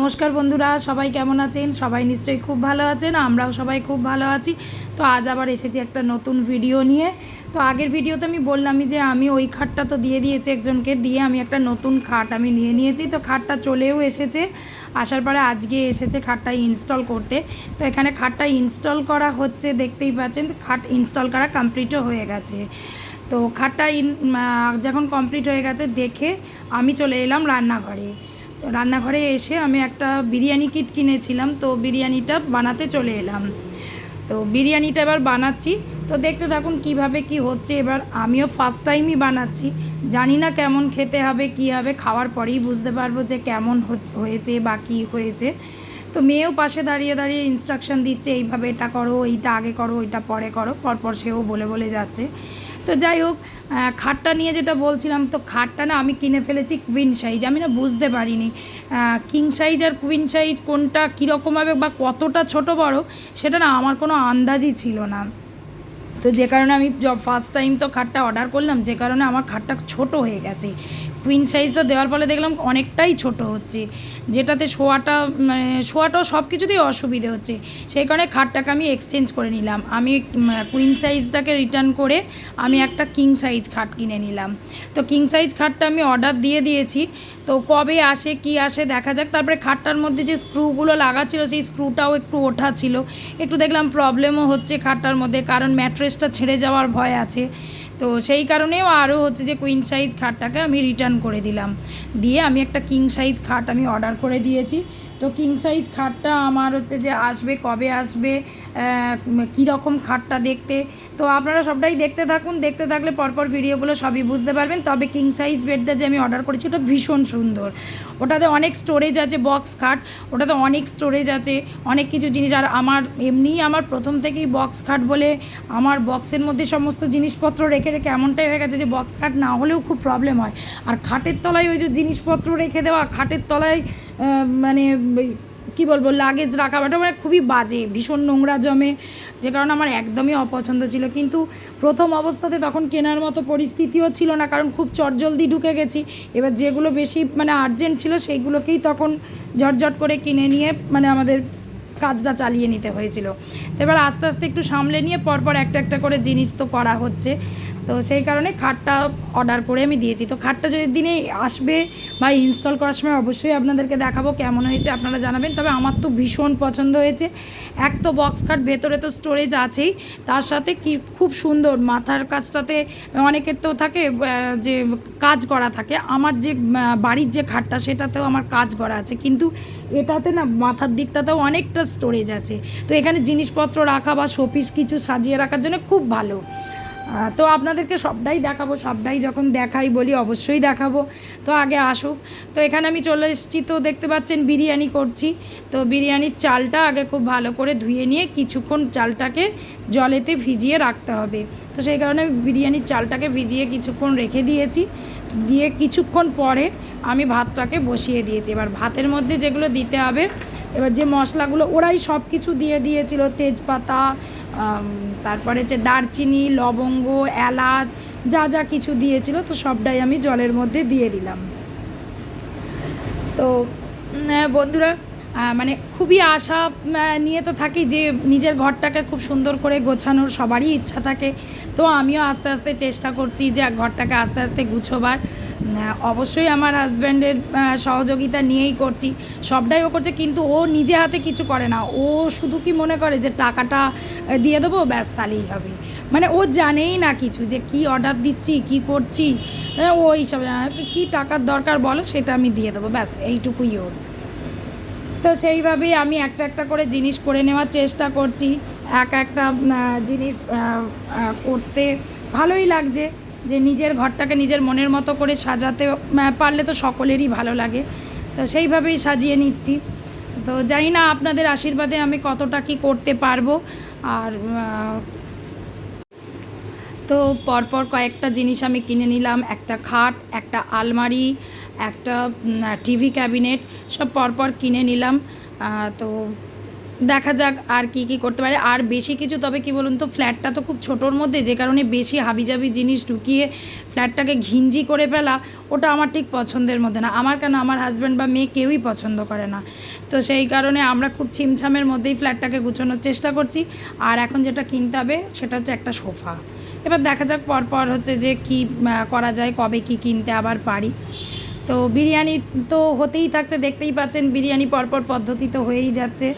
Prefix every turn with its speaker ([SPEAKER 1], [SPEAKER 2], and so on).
[SPEAKER 1] নমস্কার বন্ধুরা, সবাই কেমন আছেন? সবাই নিশ্চয়ই খুব ভালো আছেন, আমরাও সবাই খুব ভালো আছি। তো আজ আবার এসেছি একটা নতুন ভিডিও নিয়ে। তো আগের ভিডিওতে আমি বললামই যে আমি ওই খাটটা তো দিয়ে দিয়েছি একজনকে, দিয়ে আমি একটা নতুন খাট আমি নিয়ে নিয়েছি। তো খাটটা চলেও এসেছে, আসার পরে আজকে এসেছে খাটটা ইনস্টল করতে। তো এখানে খাটটা ইনস্টল করা হচ্ছে, দেখতেই পাচ্ছেন। তো খাট ইনস্টল করা কমপ্লিটও হয়ে গেছে। তো খাটটা যখন কমপ্লিট হয়ে গেছে দেখে আমি চলে এলাম রান্নাঘরে। তো রান্নাঘরে এসে আমি একটা বিরিয়ানি কিট কিনেছিলাম, তো বিরিয়ানিটা বানাতে চলে এলাম। তো বিরিয়ানিটা এবার বানাচ্ছি, তো দেখতে থাকুন কিভাবে কি হচ্ছে। এবার আমিও ফার্স্ট টাইমই বানাচ্ছি, জানি না কেমন খেতে হবে কী হবে, খাওয়ার পরেই বুঝতে পারবো যে কেমন হয়েছে বা কী হয়েছে। তো মেয়েও পাশে দাঁড়িয়ে দাঁড়িয়ে ইনস্ট্রাকশন দিচ্ছে, এইভাবে এটা করো, এইটা আগে করো, ওইটা পরে করো, পরপর সেও বলে বলে যাচ্ছে। তো যাই হোক, খাটটা নিয়ে যেটা বলছিলাম, তো খাটটা না আমি কিনে ফেলেছি কুইন সাইজ। আমি না বুঝতে পারিনি কিং সাইজ আর কুইন সাইজ কোনটা কীরকম হবে বা কতটা ছোট বড়, সেটা না আমার কোনো আন্দাজই ছিল না। তো যে কারণে আমি ফার্স্ট টাইম তো খাটটা অর্ডার করলাম, যে কারণে আমার খাটটা ছোট হয়ে গেছে। কুইন সাইজটা দেওয়ার ফলে দেখলাম অনেকটাই ছোট হচ্ছে, যেটাতে শোয়াটাও সব কিছুতেই অসুবিধে হচ্ছে। সেই কারণে খাটটাকে আমি এক্সচেঞ্জ করে নিলাম। আমি কুইন সাইজটাকে রিটার্ন করে আমি একটা কিং সাইজ খাট কিনে নিলাম। তো কিং সাইজ খাটটা আমি অর্ডার দিয়ে দিয়েছি, তো কবে আসে কি আসে দেখা যাক। তারপরে খাটটার মধ্যে যে স্ক্রুগুলো লাগাচ্ছিল সেই স্ক্রুটাও একটু ওঠা ছিল, একটু দেখলাম প্রবলেমও হচ্ছে খাটটার মধ্যে, কারণ ম্যাট্রেসটা ছেড়ে যাওয়ার ভয় আছে। তো সেই কারণেও আরও হচ্ছে যে কুইন সাইজ খাটটাকে আমি রিটার্ন করে দিলাম, দিয়ে আমি একটা কিং সাইজ খাট আমি অর্ডার করে দিয়েছি। তো কিং সাইজ খাটটা আমার হচ্ছে যে আসবে, কবে আসবে, কীরকম খাটটা দেখতে, তো আপনারা সবটাই দেখতে থাকুন। দেখতে থাকলে পরপর ভিডিওগুলো সবই বুঝতে পারবেন। তবে কিং সাইজ বেডটা যে আমি অর্ডার করেছি ওটা ভীষণ সুন্দর, ওটাতে অনেক স্টোরেজ আছে, বক্স খাট, ওটাতে অনেক স্টোরেজ আছে, অনেক কিছু জিনিস। আর আমার এমনিই আমার প্রথম থেকেই বক্স খাট বলে আমার বক্সের মধ্যে সমস্ত জিনিসপত্র রেখে রেখে এমনটাই হয়ে গেছে যে বক্স খাট না হলেও খুব প্রবলেম হয়। আর খাটের তলায় ওই যে জিনিসপত্র রেখে দেওয়া, খাটের তলায় মানে কী বলবো, লাগেজ রাখা, ওটা মানে খুবই বাজে, ভীষণ নোংরা জমে, যে কারণে আমার একদমই অপছন্দ ছিল। কিন্তু প্রথম অবস্থাতে তখন কেনার মতো পরিস্থিতিও ছিল না, কারণ খুব চটজলদি ঢুকে গেছি। এবার যেগুলো বেশি মানে আর্জেন্ট ছিল সেইগুলোকেই তখন ঝটঝট করে কিনে নিয়ে মানে আমাদের কাজটা চালিয়ে নিতে হয়েছিল। তো এবার আস্তে আস্তে একটু সামলে নিয়ে পরপর একটা একটা করে জিনিস তো করা হচ্ছে। তো সেই কারণে খাটটা অর্ডার করে আমি দিয়েছি। তো খাটটা যদি দিনে আসবে বা ইনস্টল করার সময় অবশ্যই আপনাদেরকে দেখাবো কেমন হয়েছে, আপনারা জানাবেন। তবে আমার তো ভীষণ পছন্দ হয়েছে। এক তো বক্স খাট, ভেতরে তো স্টোরেজ আছেই, তার সাথে কি খুব সুন্দর মাথার কাজটাতে, অনেকের তো থাকে যে কাজ করা থাকে, আমার যে বাড়ির যে খাটটা সেটাতেও আমার কাজ করা আছে, কিন্তু এটাতে না মাথার দিকটাতেও অনেকটা স্টোরেজ আছে। তো এখানে জিনিসপত্র রাখা বা শোপিস কিছু সাজিয়ে রাখার জন্য খুব ভালো। তো আপনাদেরকে সবটাই দেখাবো, সবটাই যখন দেখাই বলি অবশ্যই দেখাবো। তো আগে আসুক। তো এখানে আমি চলে এসেছি, তো দেখতে পাচ্ছেন বিরিয়ানি করছি। তো বিরিয়ানির চালটা আগে খুব ভালো করে ধুয়ে নিয়ে কিছুক্ষণ চালটাকে জলেতে ভিজিয়ে রাখতে হবে। তো সেই কারণে বিরিয়ানির চালটাকে ভিজিয়ে কিছুক্ষণ রেখে দিয়েছি, দিয়ে কিছুক্ষণ পরে আমি ভাতটাকে বসিয়ে দিয়েছি। এবার ভাতের মধ্যে যেগুলো দিতে হবে, এবার যে মশলাগুলো ওরাই সব কিছু দিয়ে দিয়েছিল, তেজপাতা, তারপরে হচ্ছে দারচিনি, লবঙ্গ, এলাচ, যা যা কিছু দিয়েছিল, তো সবটাই আমি জলের মধ্যে দিয়ে দিলাম। তো বন্ধুরা, মানে খুবই আশা নিয়ে তো থাকি যে নিজের ঘরটাকে খুব সুন্দর করে গোছানোর সবারই ইচ্ছা থাকে। তো আমিও আস্তে আস্তে চেষ্টা করছি যে ঘরটাকে আস্তে আস্তে গুছোবার। অবশ্যই আমার হাজব্যান্ডের সহযোগিতা নিয়েই করছি, সবটাই ও করছে, কিন্তু ও নিজে হাতে কিছু করে না। ও শুধু কি মনে করে যে টাকাটা দিয়ে দেবো ব্যাস তাহলেই হবে, মানে ও জানেই না কিছু যে কি অর্ডার দিচ্ছি কি করছি। ও এইসব কী টাকার দরকার বলো, সেটা আমি দিয়ে দেবো ব্যাস, এইটুকুই ওর। তো সেইভাবেই আমি একটা একটা করে জিনিস করে নেওয়ার চেষ্টা করছি। একটা জিনিস করতে ভালোই লাগছে, যে নিজের ঘরটাকে নিজের মনের মতো করে সাজাতে পারলে তো সকলেরই ভালো লাগে। তো সেইভাবেই সাজিয়ে নিচ্ছি। তো জানি না আপনাদের আশীর্বাদে আমি কতটা কি করতে পারবো। আর তো পরপর কয়েকটা জিনিস আমি কিনে নিলাম, একটা খাট, একটা আলমারি, একটা টিভি ক্যাবিনেট, সব পরপর কিনে নিলাম। তো দেখা যাক আর কি কি করতে পারে। আর বেশি কিছু, তবে কি বলুন তো, ফ্ল্যাটটা তো খুব ছোটোর মধ্যে, যে কারণে বেশি হাবিজাবি জিনিস ঢুকিয়ে ফ্ল্যাটটাকে ঘিঞ্জি করে ফেলা, ওটা আমার ঠিক পছন্দের মধ্যে না। আমার কেন, আমার হাজব্যান্ড বা মেয়ে কেউই পছন্দ করে না। তো সেই কারণে আমরা খুব ছিমছামের মধ্যেই ফ্ল্যাটটাকে গুছানোর চেষ্টা করছি। আর এখন যেটা কিনতে হবে সেটা হচ্ছে একটা সোফা। এবার দেখা যাক পরপর হচ্ছে যে কি করা যায়, কবে কি কিনতে আবার পারি। তো বিরিয়ানি তো হতেই থাকছে, দেখতেই পাচ্ছেন বিরিয়ানি পরপর পদ্ধতি তো হয়েই যাচ্ছে।